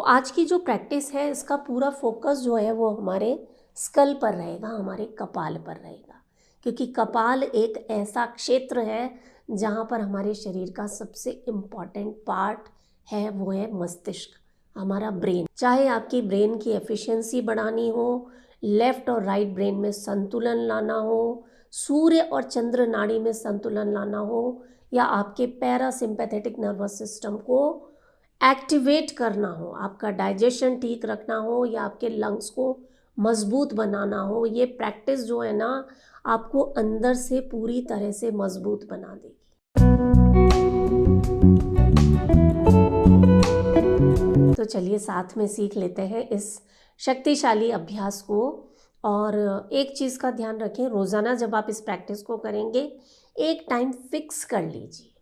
आज की जो प्रैक्टिस है इसका पूरा फोकस जो है वो हमारे स्कल पर रहेगा, हमारे कपाल पर रहेगा, क्योंकि कपाल एक ऐसा क्षेत्र है जहाँ पर हमारे शरीर का सबसे इम्पॉर्टेंट पार्ट है, वो है मस्तिष्क, हमारा ब्रेन। चाहे आपकी ब्रेन की एफिशिएंसी बढ़ानी हो, लेफ्ट और राइट ब्रेन में संतुलन लाना हो, सूर्य और चंद्र नाड़ी में संतुलन लाना हो, या आपके पैरासिम्पैथेटिक नर्वस सिस्टम को एक्टिवेट करना हो, आपका डाइजेशन ठीक रखना हो, या आपके लंग्स को मजबूत बनाना हो, ये प्रैक्टिस जो है ना आपको अंदर से पूरी तरह से मजबूत बना देगी। तो चलिए साथ में सीख लेते हैं इस शक्तिशाली अभ्यास को। और एक चीज़ का ध्यान रखें, रोज़ाना जब आप इस प्रैक्टिस को करेंगे एक टाइम फिक्स कर लीजिए,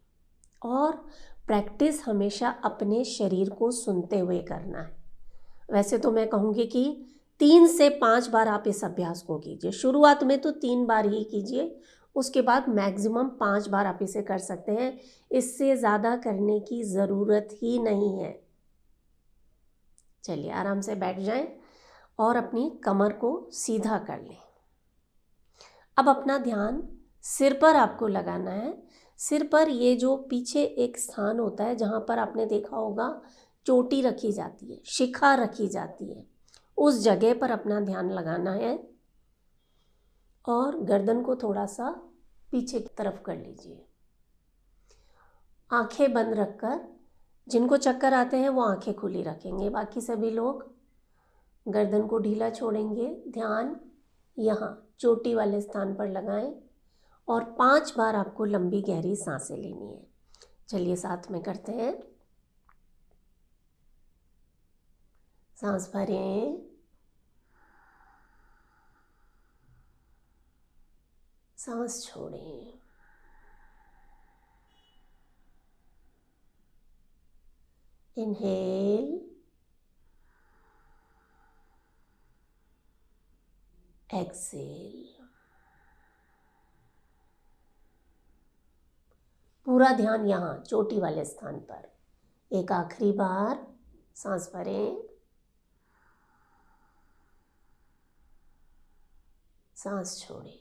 और प्रैक्टिस हमेशा अपने शरीर को सुनते हुए करना है। वैसे तो मैं कहूँगी कि 3 से 5 बार आप इस अभ्यास को कीजिए। शुरुआत में तो 3 बार ही कीजिए, उसके बाद मैक्सिमम 5 बार आप इसे कर सकते हैं। इससे ज़्यादा करने की ज़रूरत ही नहीं है। चलिए आराम से बैठ जाएं और अपनी कमर को सीधा कर लें। अब अपना ध्यान सिर पर आपको लगाना है। सिर पर ये जो पीछे एक स्थान होता है जहाँ पर आपने देखा होगा चोटी रखी जाती है, शिखा रखी जाती है, उस जगह पर अपना ध्यान लगाना है। और गर्दन को थोड़ा सा पीछे की तरफ कर लीजिए। आंखें बंद रखकर, जिनको चक्कर आते हैं वो आंखें खुली रखेंगे, बाकी सभी लोग गर्दन को ढीला छोड़ेंगे। ध्यान यहाँ चोटी वाले स्थान पर लगाएं और 5 बार आपको लंबी गहरी सांसें लेनी है। चलिए साथ में करते हैं। सांस भरें, सांस छोड़ें। Inhale, exhale. पूरा ध्यान यहाँ चोटी वाले स्थान पर। एक आखिरी बार सांस भरें, सांस छोड़ें।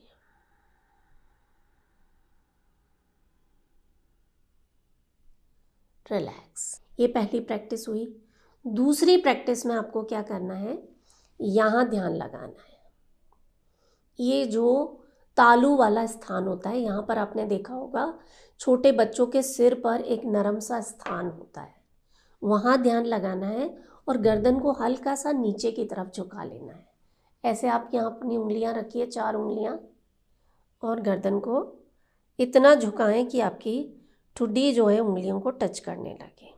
रिलैक्स। ये पहली प्रैक्टिस हुई। दूसरी प्रैक्टिस में आपको क्या करना है, यहाँ ध्यान लगाना है। ये जो तालू वाला स्थान होता है, यहाँ पर आपने देखा होगा छोटे बच्चों के सिर पर एक नरम सा स्थान होता है, वहाँ ध्यान लगाना है और गर्दन को हल्का सा नीचे की तरफ झुका लेना है। ऐसे आप यहाँ अपनी उंगलियाँ रखिए, 4 उंगलियाँ, और गर्दन को इतना झुकाएं कि आपकी ठुड्डी जो है उंगलियों को टच करने लगे।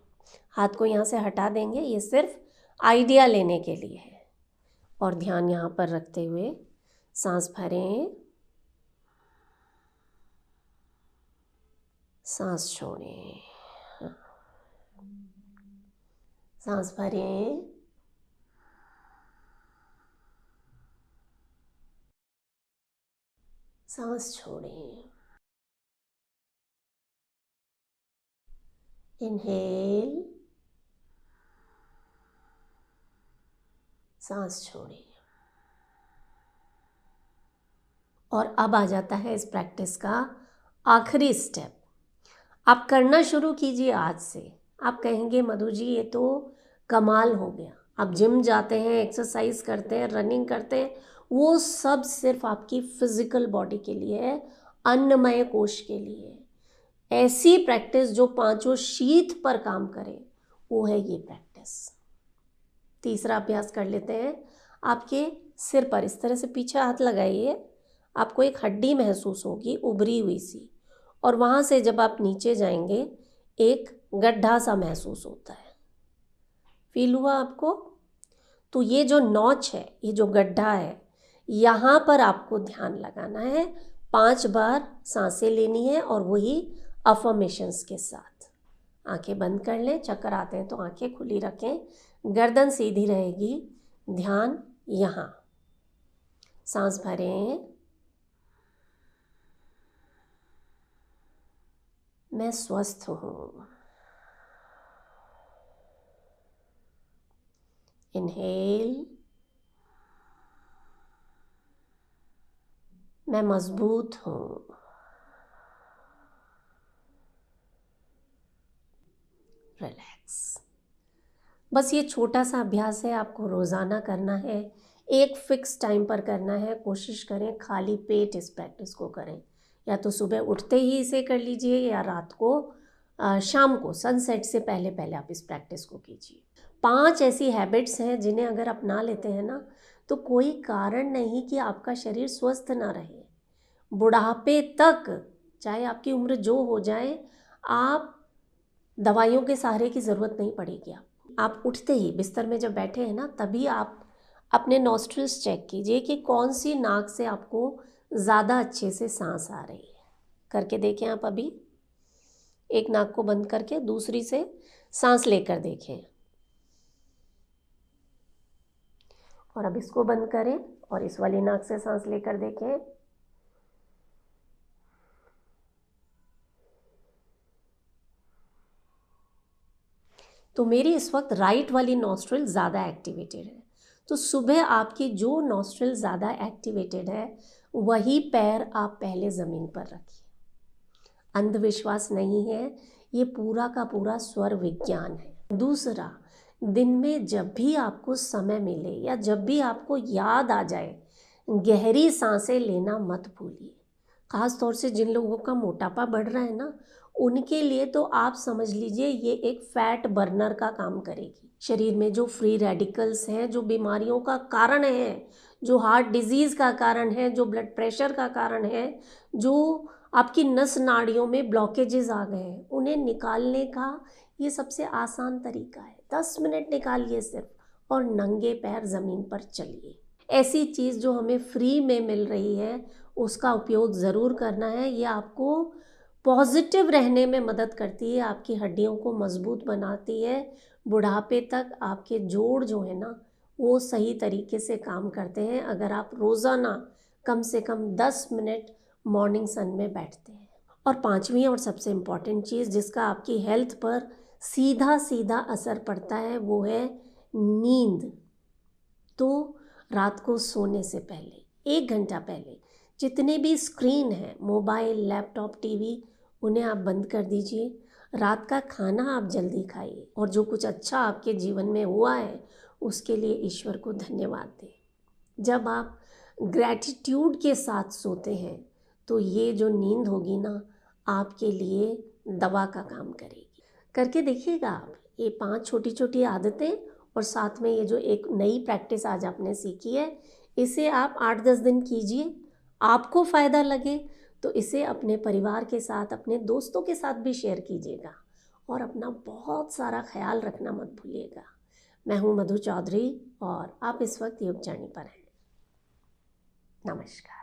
हाथ को यहाँ से हटा देंगे, ये सिर्फ आइडिया लेने के लिए है। और ध्यान यहाँ पर रखते हुए सांस भरें, सांस छोड़ें, सांस भरें, सांस छोड़ें। इनहेल, सांस छोड़ें। और अब आ जाता है इस प्रैक्टिस का आखिरी स्टेप। आप करना शुरू कीजिए आज से। आप कहेंगे मधु जी ये तो कमाल हो गया, आप जिम जाते हैं, एक्सरसाइज करते हैं, रनिंग करते हैं, वो सब सिर्फ आपकी फिजिकल बॉडी के लिए है, अन्नमय कोश के लिए है। ऐसी प्रैक्टिस जो 5 शीत पर काम करे, वो है ये प्रैक्टिस। तीसरा अभ्यास कर लेते हैं। आपके सिर पर इस तरह से पीछे हाथ लगाइए, आपको एक हड्डी महसूस होगी उभरी हुई सी, और वहाँ से जब आप नीचे जाएंगे एक गड्ढा सा महसूस होता है। फील हुआ आपको? तो ये जो नॉच है, ये जो गड्ढा है, यहाँ पर आपको ध्यान लगाना है। 5 बार सांसें लेनी है, और वही अफर्मेशंस के साथ। आंखें बंद कर लें, चक्कर आते हैं तो आंखें खुली रखें, गर्दन सीधी रहेगी। ध्यान यहाँ, सांस भरें, मैं स्वस्थ हूँ। इनहेल, मैं मजबूत हूँ। रिलैक्स। बस ये छोटा सा अभ्यास है, आपको रोज़ाना करना है, एक फिक्स टाइम पर करना है। कोशिश करें खाली पेट इस प्रैक्टिस को करें, या तो सुबह उठते ही इसे कर लीजिए या रात को शाम को सनसेट से पहले पहले आप इस प्रैक्टिस को कीजिए। 5 ऐसी हैबिट्स हैं जिन्हें अगर अपना लेते हैं ना, तो कोई कारण नहीं कि आपका शरीर स्वस्थ ना रहे। बुढ़ापे तक, चाहे आपकी उम्र जो हो जाए, आप दवाइयों के सहारे की ज़रूरत नहीं पड़ेगी। आप उठते ही बिस्तर में जब बैठे हैं ना, तभी आप अपने नॉस्ट्रिल्स चेक कीजिए कि कौन सी नाक से आपको ज़्यादा अच्छे से सांस आ रही है। करके देखें आप अभी। एक नाक को बंद करके दूसरी से सांस लेकर देखें, और अब इसको बंद करें और इस वाली नाक से सांस लेकर देखें। तो मेरी इस वक्त राइट वाली नॉस्ट्रिल ज़्यादा एक्टिवेटेड है। तो सुबह आपकी जो नॉस्ट्रिल ज़्यादा एक्टिवेटेड है, वही पैर आप पहले ज़मीन पर रखिए। अंधविश्वास नहीं है, ये पूरा का पूरा स्वर विज्ञान है। दूसरा, दिन में जब भी आपको समय मिले या जब भी आपको याद आ जाए, गहरी सांसें लेना मत भूलिए। ख़ास तौर से जिन लोगों का मोटापा बढ़ रहा है ना, उनके लिए तो आप समझ लीजिए ये एक फैट बर्नर का काम करेगी। शरीर में जो फ्री रेडिकल्स हैं, जो बीमारियों का कारण है, जो हार्ट डिजीज़ का कारण है, जो ब्लड प्रेशर का कारण है, जो आपकी नस नाड़ियों में ब्लॉकेजेस आ गए हैं, उन्हें निकालने का ये सबसे आसान तरीका है। 10 मिनट निकालिए सिर्फ, और नंगे पैर ज़मीन पर चलिए। ऐसी चीज़ जो हमें फ्री में मिल रही है, उसका उपयोग ज़रूर करना है। ये आपको पॉजिटिव रहने में मदद करती है, आपकी हड्डियों को मजबूत बनाती है। बुढ़ापे तक आपके जोड़ जो है ना, वो सही तरीके से काम करते हैं अगर आप रोज़ाना कम से कम 10 मिनट मॉर्निंग सन में बैठते हैं। और 5वीं और सबसे इम्पॉर्टेंट चीज़ जिसका आपकी हेल्थ पर सीधा सीधा असर पड़ता है, वो है नींद। तो रात को सोने से पहले 1 घंटा पहले जितने भी स्क्रीन हैं, मोबाइल, लैपटॉप, टीवी, उन्हें आप बंद कर दीजिए। रात का खाना आप जल्दी खाइए, और जो कुछ अच्छा आपके जीवन में हुआ है उसके लिए ईश्वर को धन्यवाद दें। जब आप ग्रैटिट्यूड के साथ सोते हैं, तो ये जो नींद होगी ना, आपके लिए दवा का काम करेगी। करके देखिएगा आप ये 5 छोटी छोटी आदतें, और साथ में ये जो एक नई प्रैक्टिस आज आपने सीखी है, इसे आप 8-10 दिन कीजिए। आपको फ़ायदा लगे तो इसे अपने परिवार के साथ, अपने दोस्तों के साथ भी शेयर कीजिएगा, और अपना बहुत सारा ख्याल रखना मत भूलिएगा। मैं हूँ मधु चौधरी, और आप इस वक्त योग जर्नी पर हैं। नमस्कार।